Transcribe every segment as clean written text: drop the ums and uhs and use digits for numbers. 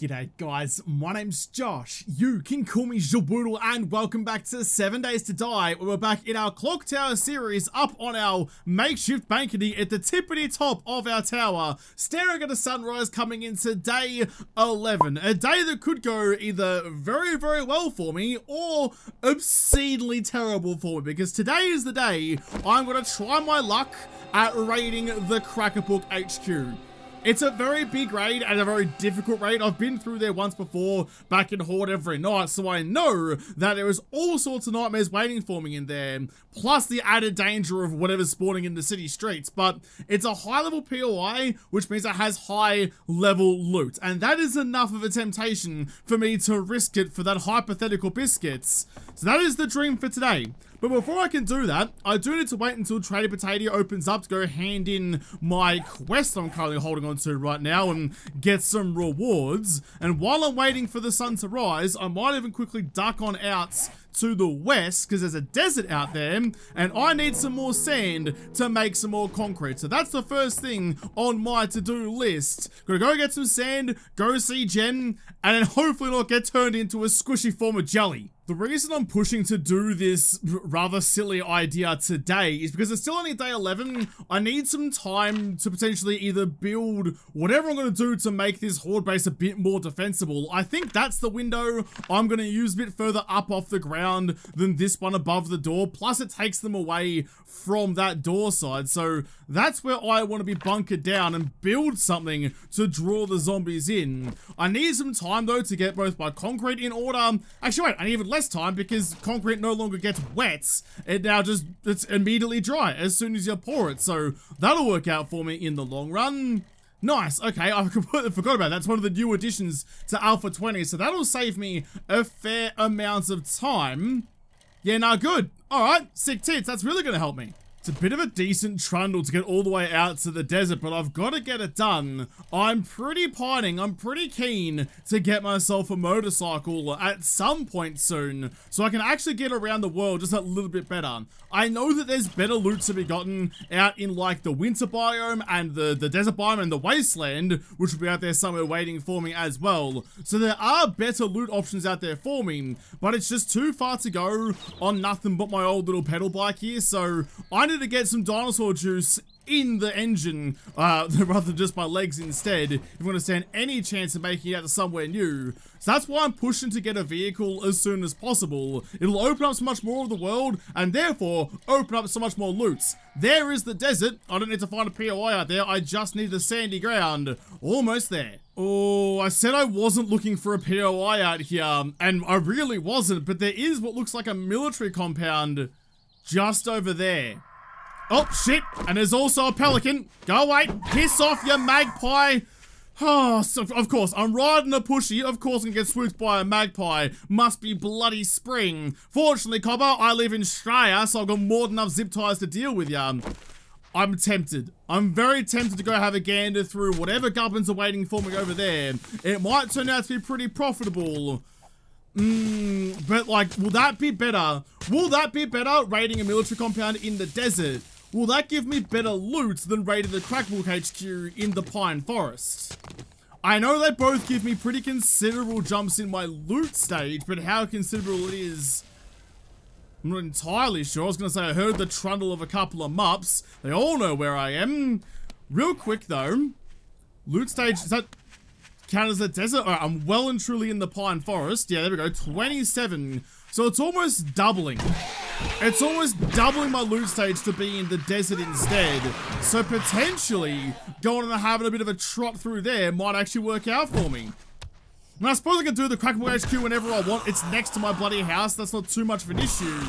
G'day guys, my name's Josh, you can call me Jaboodle, and welcome back to 7 Days to Die. We're back in our Clock Tower series up on our makeshift balcony at the tippity top of our tower, staring at the sunrise coming into day 11. A day that could go either very well for me or obscenely terrible for me, because today is the day I'm going to try my luck at raiding the Crackerbook HQ. It's a very big raid and a very difficult raid. I've been through there once before, back in Horde every night, so I know that there is all sorts of nightmares waiting for me in there, plus the added danger of whatever's spawning in the city streets. But it's a high-level POI, which means it has high-level loot, and that is enough of a temptation for me to risk it for that hypothetical biscuits. So that is the dream for today. But before I can do that, I do need to wait until Trader Potato opens up to go hand in my quest I'm currently holding on to right now and get some rewards. And while I'm waiting for the sun to rise, I might even quickly duck on out to the west, because there's a desert out there, and I need some more sand to make some more concrete. So that's the first thing on my to-do list. Gonna go get some sand, go see Jen, and then hopefully not get turned into a squishy form of jelly. The reason I'm pushing to do this rather silly idea today is because it's still only day 11. I need some time to potentially either build whatever I'm going to do to make this horde base a bit more defensible. I think that's the window I'm going to use a bit further up off the ground than this one above the door. Plus it takes them away from that door side. So that's where I want to be bunkered down and build something to draw the zombies in. I need some time though to get both my concrete in order. Actually wait, I need even less time because concrete no longer gets wet. It now it's immediately dry as soon as you pour it. So that'll work out for me in the long run. Nice, okay, I completely forgot about that. That's one of the new additions to Alpha 20, so that'll save me a fair amount of time. Yeah, nah, good. Alright, sick tits, that's really gonna help me. It's a bit of a decent trundle to get all the way out to the desert, but I've got to get it done. I'm pretty pining, I'm pretty keen to get myself a motorcycle at some point soon, so I can actually get around the world just a little bit better. I know that there's better loot to be gotten out in like the winter biome and the desert biome and the wasteland, which will be out there somewhere waiting for me as well. So there are better loot options out there for me, but it's just too far to go on nothing but my old little pedal bike here, so I need to get some dinosaur juice in the engine rather than just my legs instead if I'm going to stand any chance of making it out to somewhere new. So that's why I'm pushing to get a vehicle as soon as possible. It'll open up so much more of the world and therefore open up so much more loot. There is the desert. I don't need to find a POI out there. I just need the sandy ground. Almost there. Oh, I said I wasn't looking for a POI out here, and I really wasn't, but there is what looks like a military compound just over there. Oh, shit. And there's also a pelican. Go away. Piss off, you magpie. Oh, so of course, I'm riding a pushy. Of course, I can get swooped by a magpie. Must be bloody spring. Fortunately, Cobber, I live in Australia, so I've got more than enough zip ties to deal with ya. I'm tempted. I'm very tempted to go have a gander through whatever gubbins are waiting for me over there. It might turn out to be pretty profitable. But like, will that be better? Will that be better raiding a military compound in the desert? Will that give me better loot than raiding the Crackerbook HQ in the Pine Forest? I know they both give me pretty considerable jumps in my loot stage, but how considerable it is, I'm not entirely sure. I was going to say I heard the trundle of a couple of mups. They all know where I am. Real quick though, loot stage, does that count as a desert? Alright, I'm well and truly in the Pine Forest. Yeah, there we go, 27. So it's almost doubling. It's almost doubling my loot stage to be in the desert instead. So potentially going and having a bit of a trot through there might actually work out for me. And I suppose I can do the Crackerbook HQ whenever I want. It's next to my bloody house. That's not too much of an issue.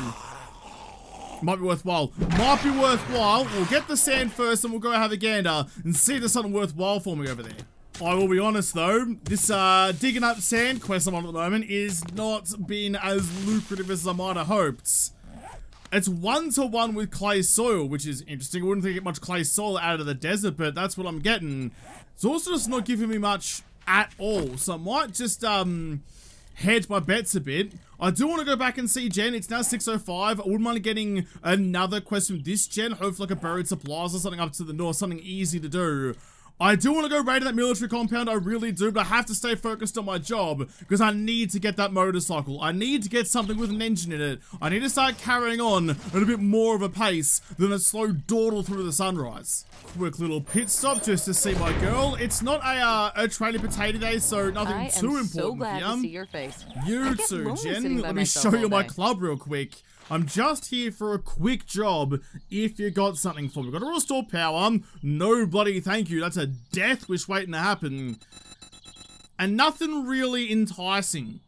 Might be worthwhile. Might be worthwhile. We'll get the sand first and we'll go have a gander and see if there's something worthwhile for me over there. I will be honest though, this digging up sand quest I'm on at the moment is not been as lucrative as I might have hoped. It's 1-to-1 with clay soil, which is interesting. I wouldn't think I get much clay soil out of the desert, but that's what I'm getting. It's also just not giving me much at all, so I might just hedge my bets a bit. I do want to go back and see Jen. It's now 6:05. I wouldn't mind getting another quest from this Jen. Hopefully like a buried supplies or something up to the north, something easy to do. I do want to go raid that military compound, I really do, but I have to stay focused on my job because I need to get that motorcycle. I need to get something with an engine in it. I need to start carrying on at a bit more of a pace than a slow dawdle through the sunrise. Quick little pit stop just to see my girl. It's not a training potato day, so nothing too important so glad here. to see your face. You too, Jen. Let me show you my club real quick. I'm just here for a quick job if you got something for me. Got to restore power. No bloody thank you. That's a death wish waiting to happen. And nothing really enticing.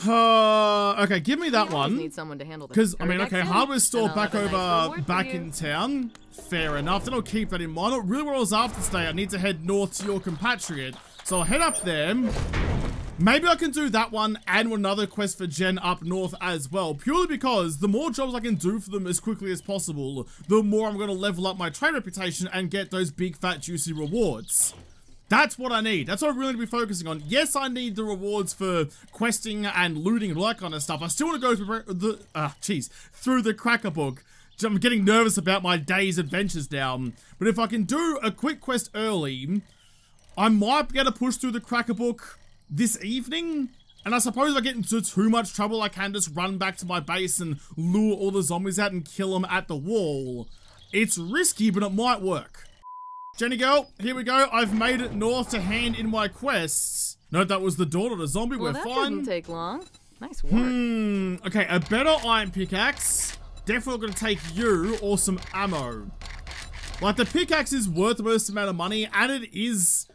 Okay, give me that one. Need someone to handle this. Because, I mean, okay, hardware store back in town. Fair enough. Then I'll keep that in mind. Not really what I was after today. I need to head north to your compatriot. So I'll head up there. Maybe I can do that one and another quest for Jen up north as well, purely because the more jobs I can do for them as quickly as possible, the more I'm going to level up my trade reputation and get those big fat juicy rewards. That's what I need. That's what I really need to be focusing on. Yes, I need the rewards for questing and looting and all that kind of stuff. I still want to go through the cracker book. I'm getting nervous about my day's adventures now. But if I can do a quick quest early, I might be able to push through the cracker book this evening, and I suppose if I get into too much trouble, I can just run back to my base and lure all the zombies out and kill them at the wall. It's risky, but it might work. Jenny girl, here we go. I've made it north to hand in my quests. Note that was the daughter of the zombie. Well, we're fine. That didn't take long. Nice work. Okay, a better iron pickaxe. Definitely gonna take you or some ammo. Like, the pickaxe is worth the most amount of money, and it is...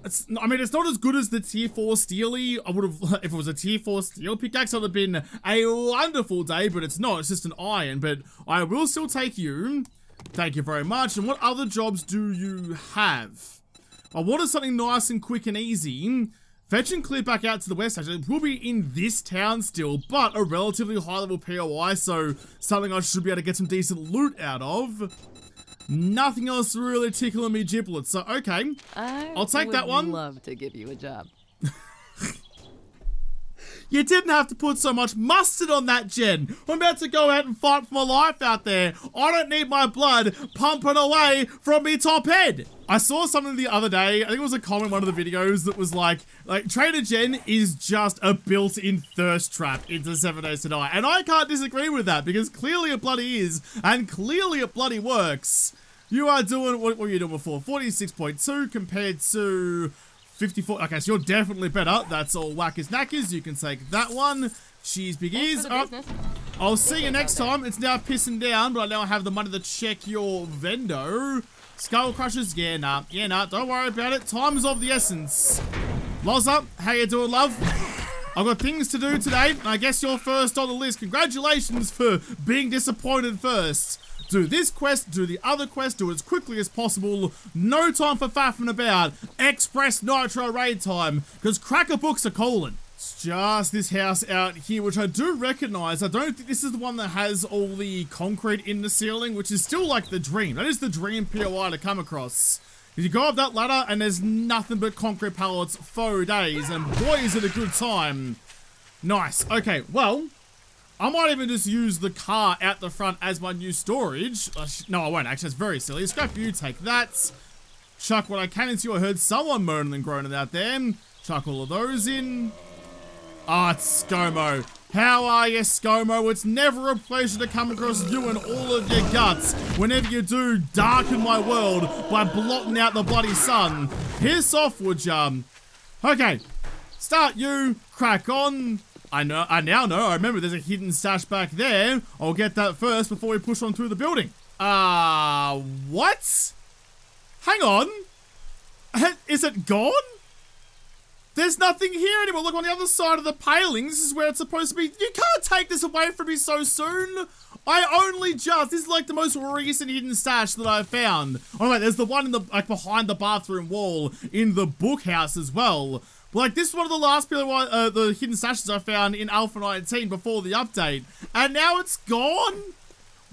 I mean, it's not as good as the tier 4 steely. I would have, if it was a tier 4 steel pickaxe, it would have been a wonderful day, but it's not. It's just an iron, but I will still take you. Thank you very much. And what other jobs do you have? I wanted something nice and quick and easy. Fetch and clear back out to the west. Actually, it will be in this town still, but a relatively high level POI, so something I should be able to get some decent loot out of. Nothing else really tickling me giblets, so okay. I'll take that one. I would love to give you a job. You didn't have to put so much mustard on that, Jen. I'm about to go out and fight for my life out there. I don't need my blood pumping away from me top head. I saw something the other day, I think it was a comment in one of the videos that was like Trader Jen is just a built-in thirst trap into 7 Days to Die. And I can't disagree with that, because clearly it bloody is, and clearly it bloody works. You are doing, what were you doing before? 46.2 compared to 54. Okay, so you're definitely better. That's all whackers knackers. You can take that one. Cheese big ears. I'll see you next time. It's now pissing down, but I now have the money to check your vendo. Skull crushers. Yeah, nah. Don't worry about it. Time is of the essence. Loza, how you doing, love? I've got things to do today. I guess you're first on the list. Congratulations for being disappointed first. Do this quest, do the other quest, do it as quickly as possible. No time for faffing about. Express Nitro raid time, because cracker books are calling. It's just this house out here, which I do recognize. I don't think this is the one that has all the concrete in the ceiling, which is still like the dream. That is the dream POI to come across. You go up that ladder and there's nothing but concrete pallets for days, and boy is it a good time. Nice. Okay, well, I might even just use the car out the front as my new storage. No, I won't actually. It's very silly. Scrap you, take that. Chuck what I can into you. I heard someone moaning and groaning out there. Chuck all of those in. Ah, it's ScoMo. How are you, ScoMo? It's never a pleasure to come across you and all of your guts. Whenever you do, darken my world by blotting out the bloody sun. Piss off, would ya? Okay. Start you. Crack on. I now know. I remember there's a hidden stash back there. I'll get that first before we push on through the building. What? Hang on. Is it gone? There's nothing here anymore. Look on the other side of the paling. This is where it's supposed to be. You can't take this away from me so soon. This is like the most recent hidden stash that I've found. Oh wait, there's the one in the, like, behind the bathroom wall in the book house as well. Like, this is one of the last the hidden stashes I found in Alpha 19 before the update. And now it's gone?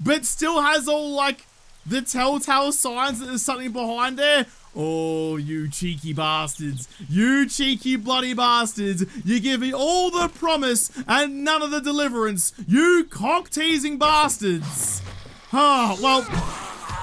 But still has all, like, the telltale signs that there's something behind there. Oh, you cheeky bastards. You cheeky bloody bastards. You give me all the promise and none of the deliverance. You cock-teasing bastards. Oh, well,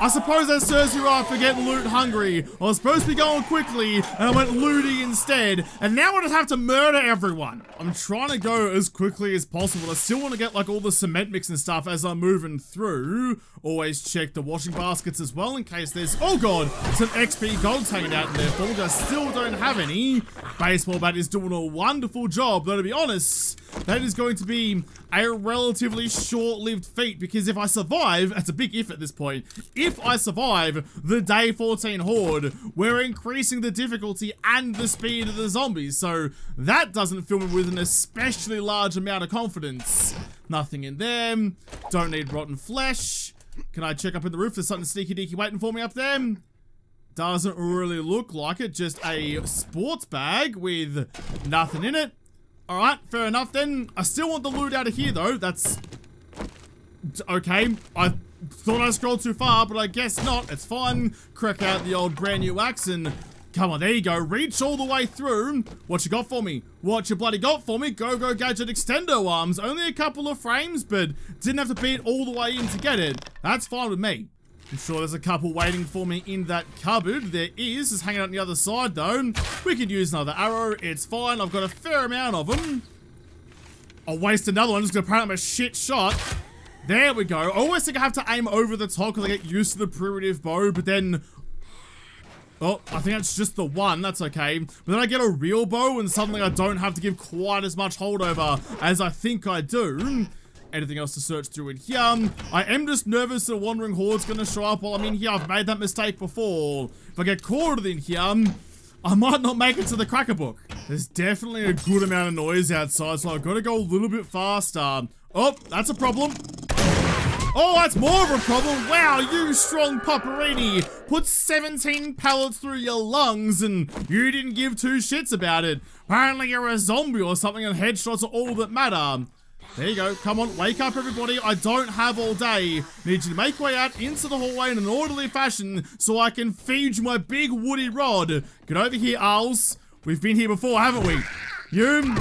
I suppose that serves you right for getting loot hungry. I was supposed to be going quickly, and I went looty instead, and now I just have to murder everyone. I'm trying to go as quickly as possible. I still want to get like all the cement mix and stuff as I'm moving through. Always check the washing baskets as well in case there's, oh god, some XP golds hanging out in there for me. I still don't have any. Baseball bat is doing a wonderful job, though to be honest, that is going to be a relatively short-lived feat, because if I survive, that's a big if at this point, if I survive the day 14 horde, we're increasing the difficulty and the speed of the zombies, so that doesn't fill me with an especially large amount of confidence. Nothing in there. Don't need rotten flesh. Can I check up in the roof? There's something sneaky deaky waiting for me up there. Doesn't really look like it, just a sports bag with nothing in it. Alright, fair enough then. I still want the loot out of here though. That's okay. I thought I scrolled too far, but I guess not. It's fine. Crack out the old brand new axe and come on, there you go. Reach all the way through. What you got for me? What you bloody got for me? Go gadget extendo arms. Only a couple of frames, but didn't have to beat all the way in to get it. That's fine with me. I'm sure there's a couple waiting for me in that cupboard. There is. It's hanging out on the other side, though. We could use another arrow. It's fine. I've got a fair amount of them. I'll waste another one just because apparently I'm a shit shot. There we go. I always think I have to aim over the top because I get used to the primitive bow, but then... oh, I think that's just the one. That's okay. But then I get a real bow and suddenly I don't have to give quite as much holdover as I think I do. Anything else to search through in here? I am just nervous that a wandering horde's gonna show up while I'm in here. I've made that mistake before. If I get caught in here, I might not make it to the cracker book. There's definitely a good amount of noise outside, so I've got to go a little bit faster. Oh, that's a problem. Oh, that's more of a problem. Wow, you strong Paparini put 17 pellets through your lungs and you didn't give two shits about it. Apparently you're a zombie or something and headshots are all that matter. There you go. Come on, wake up everybody. I don't have all day. Need you to make way out into the hallway in an orderly fashion so I can feed you my big woody rod. Get over here, owls. We've been here before, haven't we? You?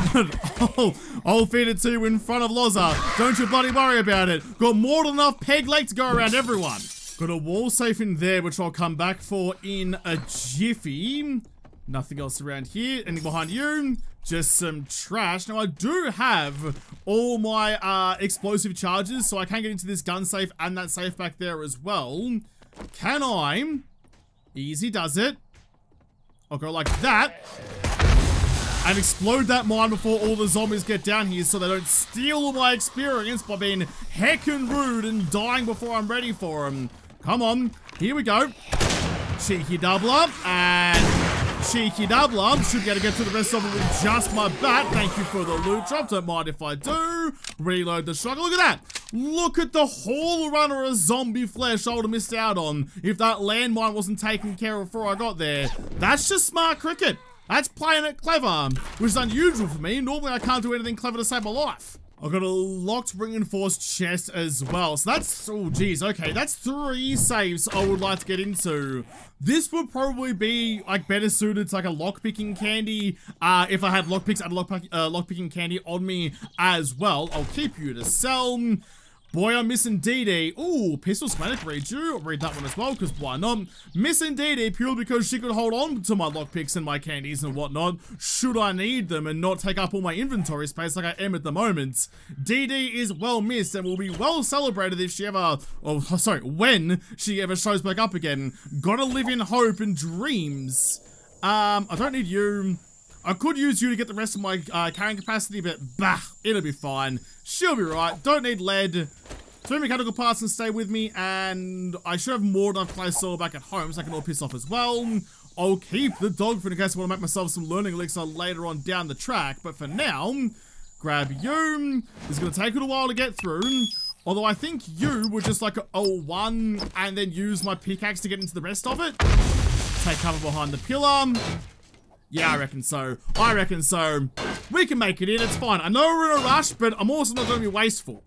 I'll feed it to you in front of Loza. Don't you bloody worry about it. Got more than enough peg leg to go around everyone. Got a wall safe in there, which I'll come back for in a jiffy. Nothing else around here. Anything behind you? Just some trash. Now, I do have all my explosive charges, so I can get into this gun safe and that safe back there as well. Can I? Easy does it. I'll go like that. And explode that mine before all the zombies get down here so they don't steal all my experience by being heckin' rude and dying before I'm ready for them. Come on. Here we go. Cheeky doubler. And... cheeky doubler. Should be able to get through the rest of it with just my bat. Thank you for the loot drop. Don't mind if I do. Reload the shotgun. Look at that. Look at the haul runner of zombie flesh I would have missed out on if that landmine wasn't taken care of before I got there. That's just smart cricket. That's playing it clever, which is unusual for me. Normally I can't do anything clever to save my life. I've got a locked reinforced chest as well. So that's, oh geez, okay. That's 3 safes I would like to get into. This would probably be like better suited to like a lockpicking candy. If I had lockpicks, I'd lockpicking candy on me as well. I'll keep you to sell. Boy, I'm missing DD. Ooh, pistol schematic, read you. I'll read that one as well, because why not? Missing DD purely because she could hold on to my lockpicks and my candies and whatnot, should I need them and not take up all my inventory space like I am at the moment. DD is well missed and will be well celebrated if she ever, oh, sorry, when she ever shows back up again. Gotta live in hope and dreams. I don't need you. I could use you to get the rest of my carrying capacity, but bah, it'll be fine. She'll be right. Don't need lead. 3 mechanical parts can stay with me, and I should have more than enough clay soil back at home, so I can all piss off as well. I'll keep the dog food in case I want to make myself some learning elixir later on down the track, but for now, grab you. It's going to take a little while to get through. Although I think you would just like a 1 and then use my pickaxe to get into the rest of it. Take cover behind the pillar. Yeah, I reckon so. I reckon so. We can make it in, it's fine. I know we're in a rush, but I'm also not going to be wasteful.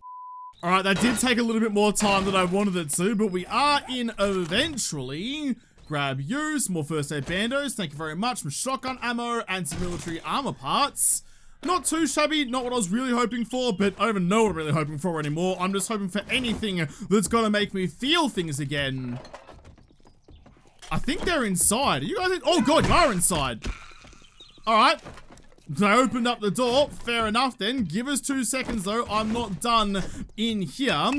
Alright, that did take a little bit more time than I wanted it to, but we are in eventually. Grab you, some more first aid bandos, thank you very much, some shotgun ammo and some military armor parts. Not too shabby, not what I was really hoping for, but I don't even know what I'm really hoping for anymore. I'm just hoping for anything that's gonna make me feel things again. I think they're inside. Are you guys in? Oh god, you are inside. Alright. They opened up the door. Fair enough then. Give us 2 seconds though. I'm not done in here.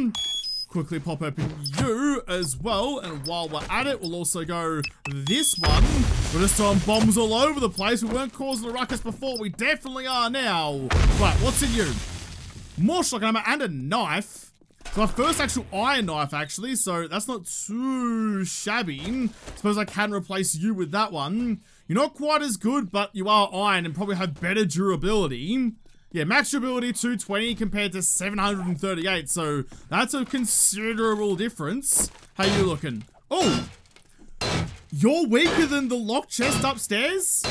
Quickly pop open you as well. And while we're at it, we'll also go this one. We're just throwing bombs all over the place. We weren't causing a ruckus before. We definitely are now. Right, what's in you? More shotgun ammo and a knife. So my first actual iron knife, actually. So that's not too shabby. Suppose I can replace you with that one. You're not quite as good, but you are iron and probably have better durability. Yeah, max durability 220 compared to 738, so that's a considerable difference. How you looking? Oh! You're weaker than the locked chest upstairs?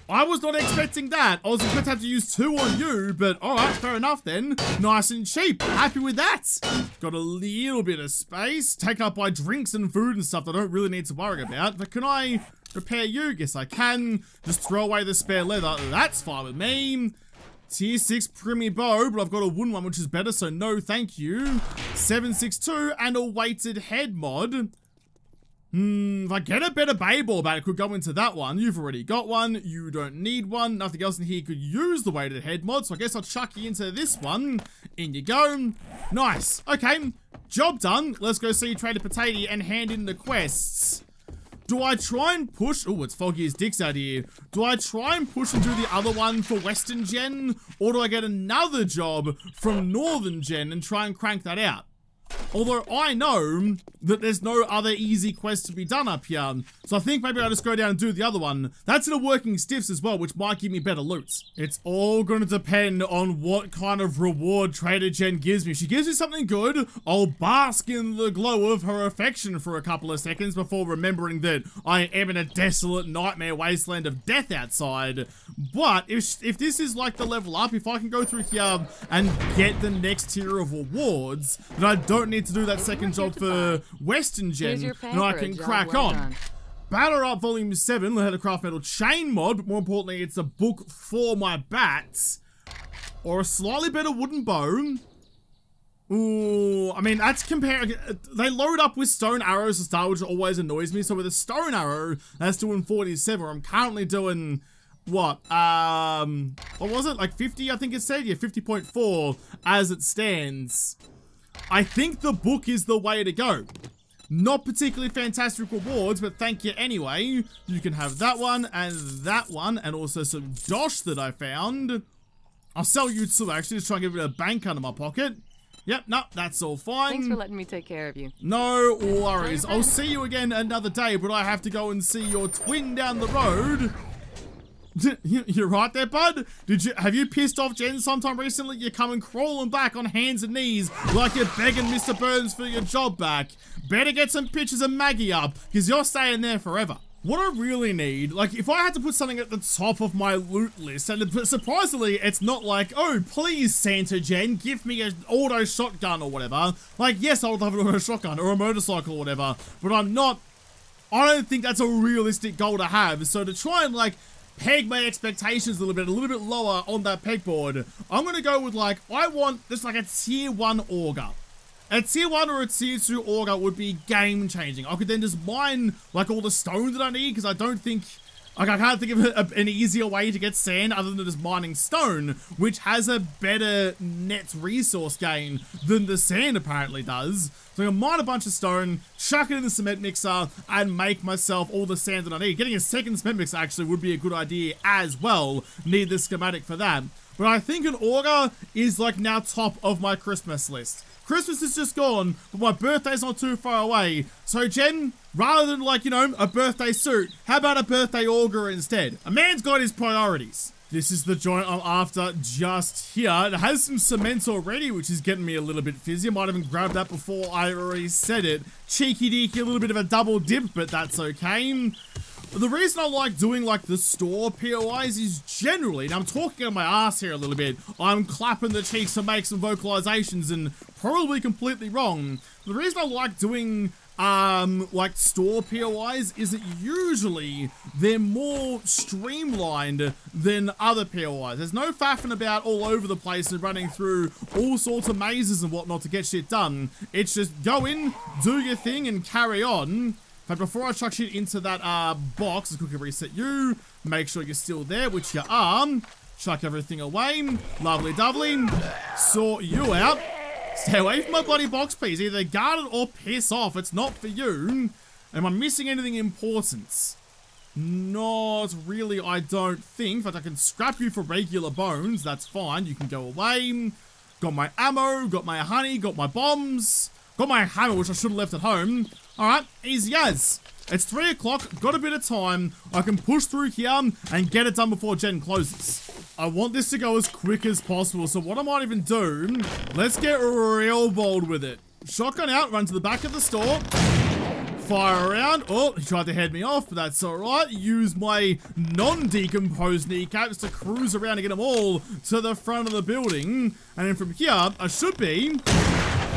I was not expecting that. I was expecting to have to use 2 on you, but alright, fair enough then. Nice and cheap. Happy with that. Got a little bit of space. Taken up by drinks and food and stuff that I don't really need to worry about. But can I repair you? Yes, I can. Just throw away the spare leather. That's fine with me. Tier 6 Primy Bow, but I've got a wooden one, which is better, so no thank you. 762 and a weighted head mod. If I get a better Bayball bat, it could go into that one. You've already got one. You don't need one. Nothing else in here could use the weighted head mod, so I guess I'll chuck you into this one. In you go. Nice. Okay, job done. Let's go see Trader Potato and hand in the quests. Do I try and push... Oh, it's foggy as dicks out here. Do I try and push and do the other one for Western Gen? Or do I get another job from Northern Gen and try and crank that out? Although I know that there's no other easy quest to be done up here. So I think maybe I'll just go down and do the other one. That's in a working stiffs as well, which might give me better loot. It's all going to depend on what kind of reward Trader Jen gives me. If she gives me something good, I'll bask in the glow of her affection for a couple of seconds before remembering that I am in a desolate nightmare wasteland of death outside. But if this is like the level up, if I can go through here and get the next tier of rewards, then I don't need to do that second job for Western Gen, and I can crack on. Batter Up Volume 7, learn how to craft metal chain mod, but more importantly, it's a book for my bats. Or a slightly better wooden bow. Ooh, I mean, that's comparing. They load up with stone arrows to start, which always annoys me. So with a stone arrow, that's doing 47. I'm currently doing, what was it? Like 50, I think it said? Yeah, 50.4 as it stands. I think the book is the way to go. Not particularly fantastic rewards, but thank you anyway. You can have that one, and also some dosh that I found. I'll sell you too, actually, just try and get a bit of bank under my pocket. Yep, no, that's all fine. Thanks for letting me take care of you. No worries. I'll see you again another day, but I have to go and see your twin down the road. You're right there, bud. Have you pissed off Jen sometime recently? You're coming crawling back on hands and knees like you're begging Mr. Burns for your job back. Better get some pictures of Maggie up, because you're staying there forever. What I really need, like, if I had to put something at the top of my loot list, and surprisingly, it's not like, oh, please, Santa Jen, give me an auto shotgun or whatever. Like, yes, I would love an auto shotgun or a motorcycle or whatever, but I don't think that's a realistic goal to have. So to try and, like, peg my expectations a little bit lower on that pegboard, I'm gonna go with, like, I want just like a tier 1 auger. A tier 1 or a tier 2 auger would be game changing. I could then just mine like all the stone that I need, because I don't think, like, I can't think of an easier way to get sand other than just mining stone, which has a better net resource gain than the sand apparently does. So I'm gonna mine a bunch of stone, chuck it in the cement mixer, and make myself all the sand that I need. Getting a second cement mixer actually would be a good idea as well. Need the schematic for that. But I think an auger is like now top of my Christmas list. Christmas is just gone, but my birthday's not too far away. So Jen, rather than, like, you know, a birthday suit, how about a birthday auger instead? A man's got his priorities. This is the joint I'm after just here. It has some cement already, which is getting me a little bit fizzy. I might have even grabbed that before I already said it. Cheeky deeky, a little bit of a double dip, but that's okay. The reason I like doing, like, the store POIs is generally, and I'm talking on my ass here a little bit, I'm clapping the cheeks to make some vocalizations and probably completely wrong. The reason I like doing like store POIs is that usually they're more streamlined than other POIs. There's no faffing about all over the place and running through all sorts of mazes and whatnot to get shit done. It's just go in, do your thing, and carry on. But before I chuck shit into that box, let's quickly reset you. Make sure you're still there, which you are. Chuck everything away. Lovely dovely. Sort you out. Stay away from my bloody box, please. Either guard it or piss off. It's not for you. Am I missing anything important? Not really, I don't think. In fact, I can scrap you for regular bones. That's fine. You can go away. Got my ammo. Got my honey. Got my bombs. Got my hammer, which I should have left at home. Alright, easy as. It's 3 o'clock, got a bit of time. I can push through here and get it done before Gen closes. I want this to go as quick as possible, so what I might even do, let's get real bold with it. Shotgun out, run to the back of the store. Fire around. Oh, he tried to head me off, but that's alright. Use my non-decomposed kneecaps to cruise around and get them all to the front of the building. And then from here, I should be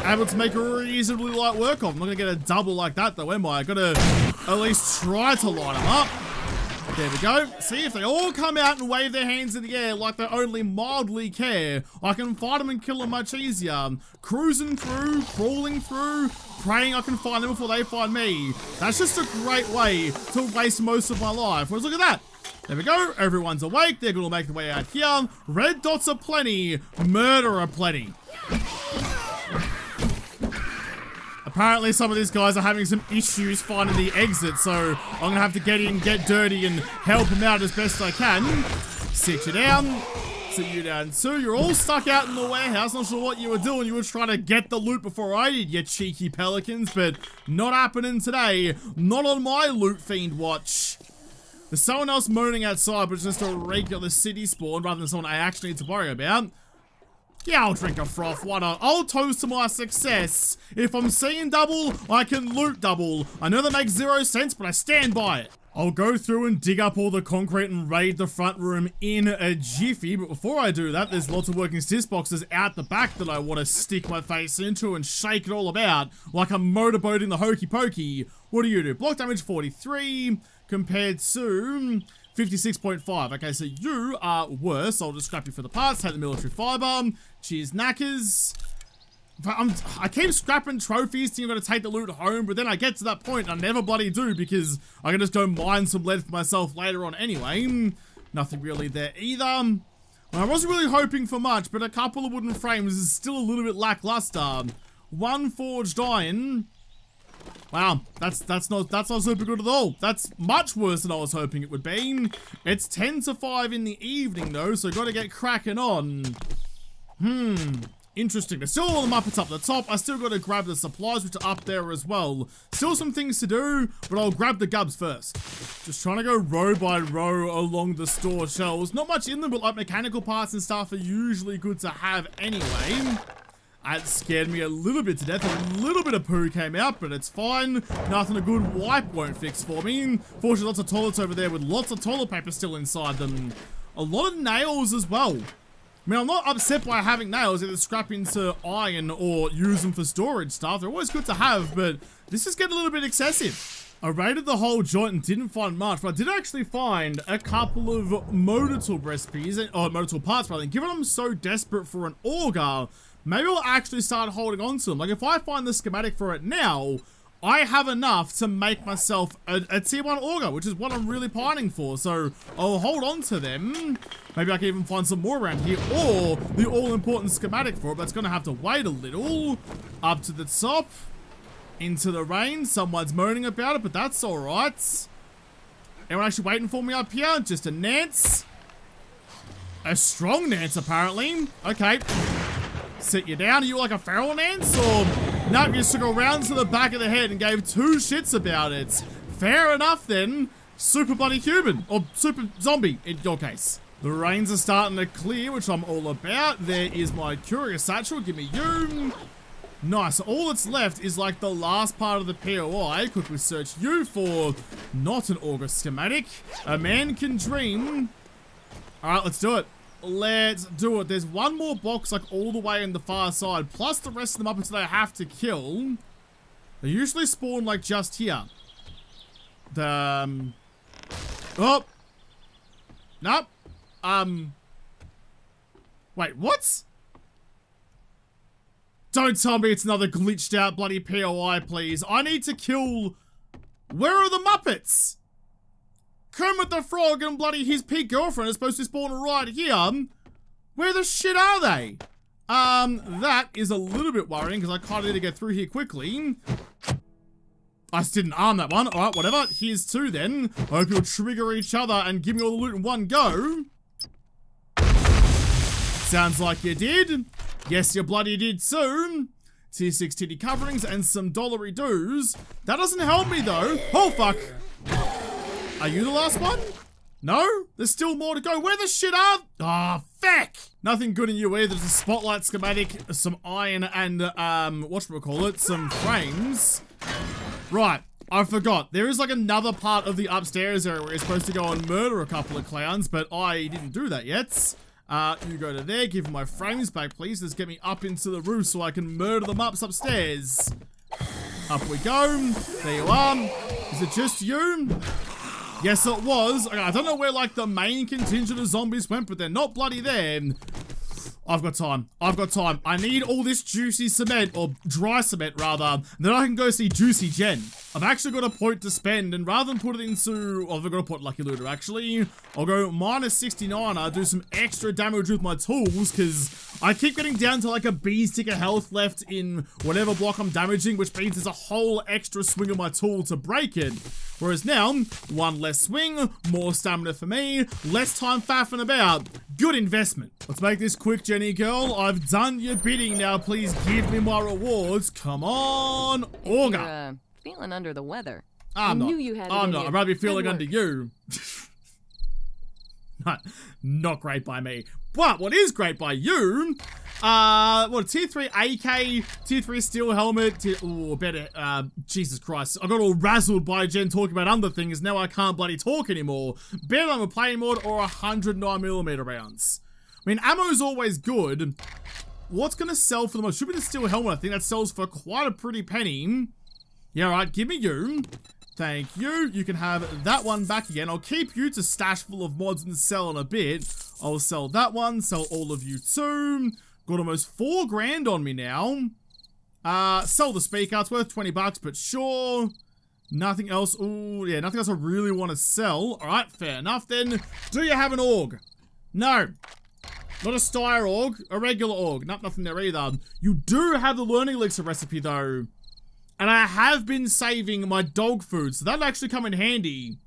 able to make a reasonably light work of. I'm not going to get a double like that though, am I? I got to at least try to light them up. There we go. See, if they all come out and wave their hands in the air like they only mildly care, I can fight them and kill them much easier. Cruising through, crawling through, praying I can find them before they find me. That's just a great way to waste most of my life. Let's look at that. There we go. Everyone's awake. They're going to make their way out here. Red dots are plenty. Murder are plenty. Apparently some of these guys are having some issues finding the exit, so I'm going to have to get in, get dirty, and help them out as best I can. Sit you down. Sit you down too. You're all stuck out in the warehouse. Not sure what you were doing. You were trying to get the loot before I did, you cheeky pelicans, but not happening today. Not on my loot fiend watch. There's someone else moaning outside, but it's just a regular city spawn rather than someone I actually need to worry about. Yeah, I'll drink a froth, why not? I'll toast to my success. If I'm seeing double, I can loot double. I know that makes 0 sense, but I stand by it. I'll go through and dig up all the concrete and raid the front room in a jiffy, but before I do that, there's lots of working sys boxes out the back that I want to stick my face into and shake it all about, like I'm motorboating the hokey pokey. What do you do? Block damage 43, compared to 56.5. Okay, so you are worse. I'll just scrap you for the parts, take the military fiber. Cheers, knackers. I keep scrapping trophies thinking I'm going to take the loot home, but then I get to that point and I never bloody do because I can just go mine some lead for myself later on anyway. Nothing really there either. I wasn't really hoping for much, but a couple of wooden frames is still a little bit lackluster. One forged iron. Wow, that's not super good at all. That's much worse than I was hoping it would be. It's 10 to 5 in the evening though, so got to get cracking on. Interesting. There's still all the Muppets up the top. I still got to grab the supplies, which are up there as well. Still some things to do, but I'll grab the gubs first. Just trying to go row by row along the store shelves. Not much in them, but like mechanical parts and stuff are usually good to have anyway. That scared me a little bit to death. A little bit of poo came out, but it's fine. Nothing a good wipe won't fix for me. Fortunately, lots of toilets over there with lots of toilet paper still inside them. A lot of nails as well. I mean, I'm not upset by having nails, either scrap into iron or use them for storage stuff. They're always good to have, but this is getting a little bit excessive. I raided the whole joint and didn't find much, but I did actually find a couple of motor tool recipes, or motor tool parts rather. Given I'm so desperate for an auger, maybe I'll actually start holding on to them. Like if I find the schematic for it now, I have enough to make myself a tier 1 auger, which is what I'm really pining for. So I'll hold on to them. Maybe I can even find some more around here, or the all-important schematic for it. But it's going to have to wait a little. Up to the top, into the rain. Someone's moaning about it, but that's all right. Anyone actually waiting for me up here? Just a Nance. A strong Nance, apparently. Okay. Sit you down. Are you like a feral Nance, or no? You just took a round to the back of the head and gave 2 shits about it. Fair enough then. Super bloody human, or super zombie in your case. The rains are starting to clear, which I'm all about. There is my curious satchel. Give me you. Nice. All that's left is like the last part of the POI. Quickly search you for not an auger schematic. A man can dream. All right, let's do it. Let's do it. There's one more box like all the way on the far side, plus the rest of them up until I have to kill. They usually spawn like just here. The oh. Nope. Wait, what? Don't tell me it's another glitched out bloody POI, please. I need to kill... Where are the Muppets? Kermit the Frog and bloody his pig girlfriend are supposed to spawn right here. Where the shit are they? That is a little bit worrying because I kind of need to get through here quickly. I just didn't arm that one. Alright, whatever. Here's two then. I hope you'll trigger each other and give me all the loot in one go. Sounds like you did. Yes, you bloody did too. Tier 6 titty coverings and some dollary dues. That doesn't help me though. Oh fuck. Are you the last one? No? There's still more to go. Where the shit are? Ah, feck! Nothing good in you either. There's a spotlight schematic, some iron, and, whatchamacallit, some frames. Right, I forgot. There is like another part of the upstairs area where you're supposed to go and murder a couple of clowns, but I didn't do that yet. You go to there, give me my frames back, please. Let's get me up into the roof so I can murder the Mups upstairs. Up we go. There you are. Is it just you? Yes, it was. Okay, I don't know where, like, the main contingent of zombies went, but they're not bloody there. I've got time. I've got time. I need all this juicy cement, or dry cement, rather. Then I can go see Juicy Jen. I've actually got a point to spend, and rather than put it into... Oh, I've got to put Lucky Looter, actually. I'll go minus 69. I'll do some extra damage with my tools, because I keep getting down to, like, a bee's tick of health left in whatever block I'm damaging, which means there's a whole extra swing of my tool to break it. Whereas now, one less swing, more stamina for me, less time faffing about. Good investment. Let's make this quick, Jenny girl. I've done your bidding now. Please give me my rewards. Come on, Auger. You're, feeling under the weather. I'm not. I'm not. I'd rather be feeling under you. Not great by me. But what is great by you, what, tier 3 AK, tier 3 steel helmet, ooh, better, Jesus Christ. I got all razzled by Jen talking about other things, now I can't bloody talk anymore. Better than a playing mod or 109mm rounds. I mean, ammo's always good. What's gonna sell for the most? Should be the steel helmet, I think that sells for quite a pretty penny. Yeah, right, give me you. Thank you. You can have that one back again. I'll keep you to stash full of mods and sell in a bit. I'll sell that one, sell all of you too. Got almost 4 grand on me now. Sell the speaker. It's worth 20 bucks, but sure. Nothing else. Ooh, yeah, nothing else I really want to sell. All right, fair enough then. Do you have an org? No. Not a Styre org, a regular org. Nope, nothing there either. You do have the learning elixir recipe though. And I have been saving my dog food, so that'll actually come in handy.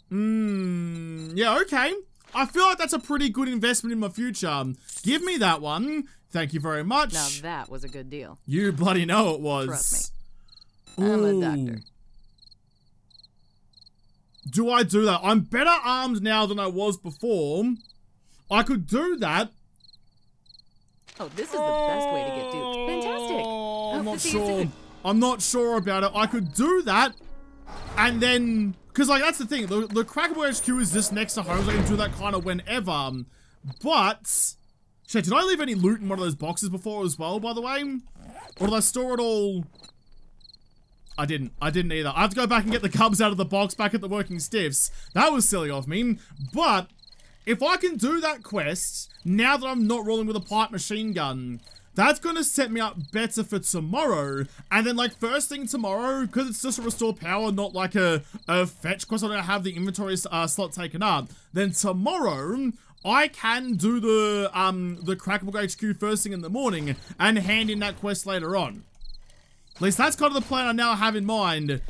Yeah, okay. I feel like that's a pretty good investment in my future. Give me that one. Thank you very much. Now that was a good deal. You bloody know it was. Trust me. I'm a doctor. Do I do that? I'm better armed now than I was before. I could do that. Oh, this is the best way to get duped. Fantastic. I'm not sure. I'm not sure about it. I could do that, and then, because like that's the thing, the Crackable HQ is just next to home, so I can do that kind of whenever. But, shit, did I leave any loot in one of those boxes before as well, by the way? Or did I store it all? I didn't either. I have to go back and get the cubs out of the box back at the working stiffs. That was silly of me. But, if I can do that quest, now that I'm not rolling with a pipe machine gun, that's going to set me up better for tomorrow. And then, like, first thing tomorrow, because it's just a restore power, not like a fetch quest, I don't have the inventory slot taken up. Then tomorrow, I can do the Crackable HQ first thing in the morning and hand in that quest later on. At least that's kind of the plan I now have in mind.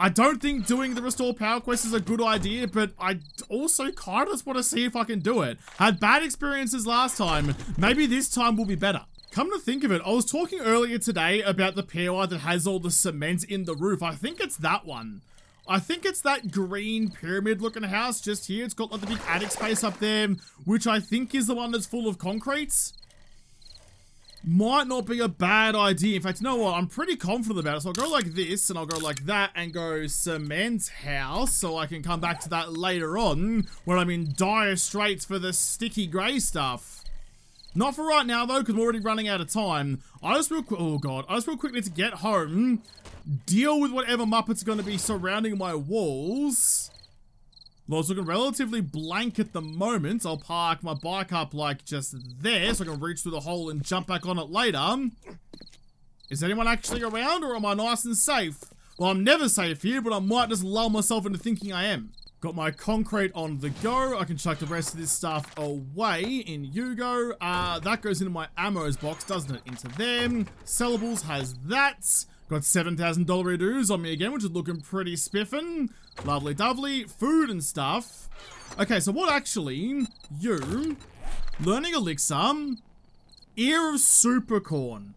I don't think doing the restore power quest is a good idea, but I also kind of just want to see if I can do it. Had bad experiences last time. Maybe this time will be better. Come to think of it, I was talking earlier today about the POI that has all the cement in the roof. I think it's that one. I think it's that green pyramid looking house just here. It's got like the big attic space up there, which I think is the one that's full of concrete. Might not be a bad idea. In fact, you know what? I'm pretty confident about it. So I'll go like this, and I'll go like that, and go cement house, so I can come back to that later on, when I'm in dire straits for the sticky grey stuff. Not for right now though, because I'm already running out of time. I just real quickly to get home, deal with whatever Muppets are going to be surrounding my walls. Well, it's looking relatively blank at the moment. I'll park my bike up like just there so I can reach through the hole and jump back on it later. Is anyone actually around, or am I nice and safe? Well, I'm never safe here, but I might just lull myself into thinking I am. Got my concrete on the go. I can chuck the rest of this stuff away. In you go. That goes into my ammos box, doesn't it? Into them. Sellables has that. Got $7,000 dues on me again, which is looking pretty spiffin'. Lovely dovely. Food and stuff. Okay, so what actually? You. Learning elixir. Ear of supercorn.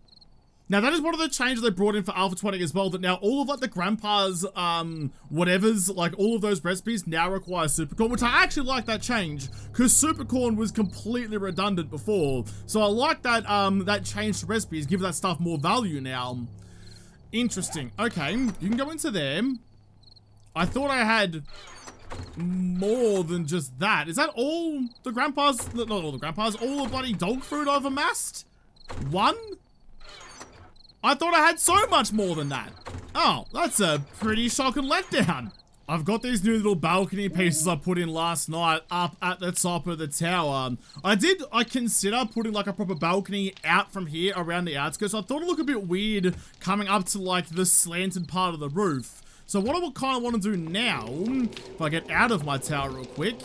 Now, that is one of the changes they brought in for Alpha 20 as well, that now all of, like, the grandpa's, whatevers, like, all of those recipes now require supercorn, which I actually like that change, because supercorn was completely redundant before. So I like that, that change to recipes, give that stuff more value now. Interesting. Okay, you can go into there. I thought I had more than just that. Is that all the grandpa's, not all the grandpa's, all the bloody dog food I've amassed? One? I thought I had so much more than that. Oh, that's a pretty shocking letdown. I've got these new little balcony pieces I put in last night up at the top of the tower. I consider putting like a proper balcony out from here around the outskirts. I thought it looked a bit weird coming up to like the slanted part of the roof. So what I kind of want to do now, if I get out of my tower real quick.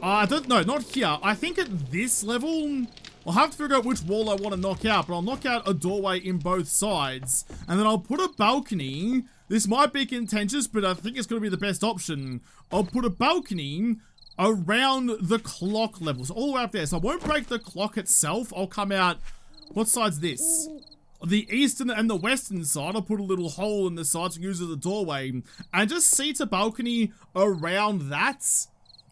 No, not here. I think at this level, I'll have to figure out which wall I want to knock out, but I'll knock out a doorway in both sides, and then I'll put a balcony. This might be contentious, but I think it's going to be the best option. I'll put a balcony around the clock levels, all the way up there, so I won't break the clock itself. I'll come out, what side's this? The eastern and the western side. I'll put a little hole in the side to use as a doorway, and just seat a balcony around that.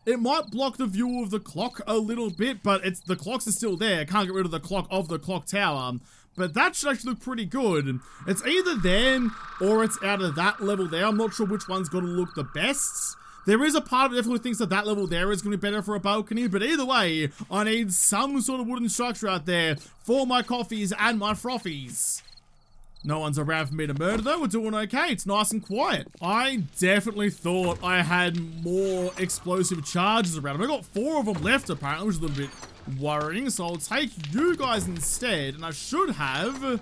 It might block the view of the clock a little bit, but the clocks are still there. I can't get rid of the clock of the clock tower. But that should actually look pretty good. It's either there or it's out of that level there. I'm not sure which one's going to look the best. There is a part of it that definitely thinks that that level there is going to be better for a balcony. But either way, I need some sort of wooden structure out there for my coffees and my frothies. No one's around for me to murder though. We're doing okay. It's nice and quiet. I definitely thought I had more explosive charges around. I've got 4 of them left apparently, which is a little bit worrying. So I'll take you guys instead. And I should have...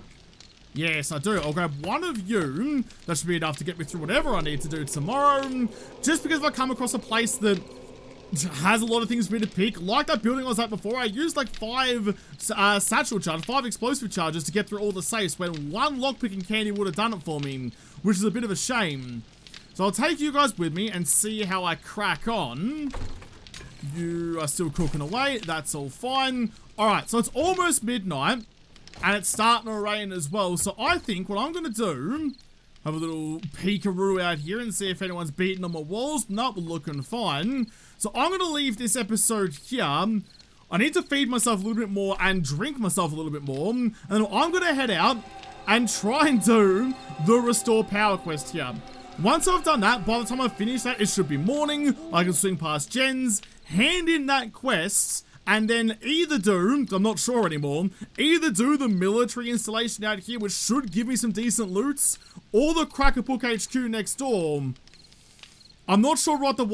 Yes, I do. I'll grab one of you. That should be enough to get me through whatever I need to do tomorrow. Just because if I come across a place that has a lot of things for me to pick, like that building I was at before, I used like 5 satchel charges, 5 explosive charges to get through all the safes, when 1 lockpicking candy would have done it for me, which is a bit of a shame. So I'll take you guys with me and see how I crack on. You are still cooking away. That's all fine. Alright, so it's almost midnight, and it's starting to rain as well. So I think what I'm going to do, have a little peekaroo out here and see if anyone's beating on my walls. Nope, we're looking fine. So I'm going to leave this episode here. I need to feed myself a little bit more and drink myself a little bit more. And then I'm going to head out and try and do the restore power quest here. Once I've done that, by the time I finish that, it should be morning. I can swing past Jen's, hand in that quest, and then either do, I'm not sure anymore, either do the military installation out here, which should give me some decent loots, or the Crackerbook HQ next door. I'm not sure what the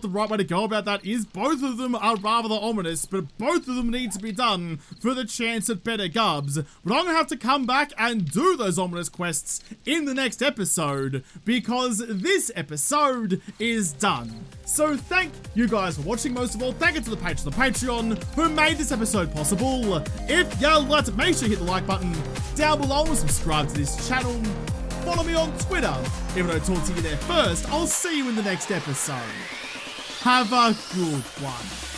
right way to go about that is. Both of them are rather ominous, but both of them need to be done for the chance at better gubs. But I'm going to have to come back and do those ominous quests in the next episode, because this episode is done. So thank you guys for watching. Most of all, thank you to the patrons of the Patreon who made this episode possible. If you liked it, make sure you hit the like button down below and subscribe to this channel. Follow me on Twitter. If I don't talk to you there first, I'll see you in the next episode. Have a good one.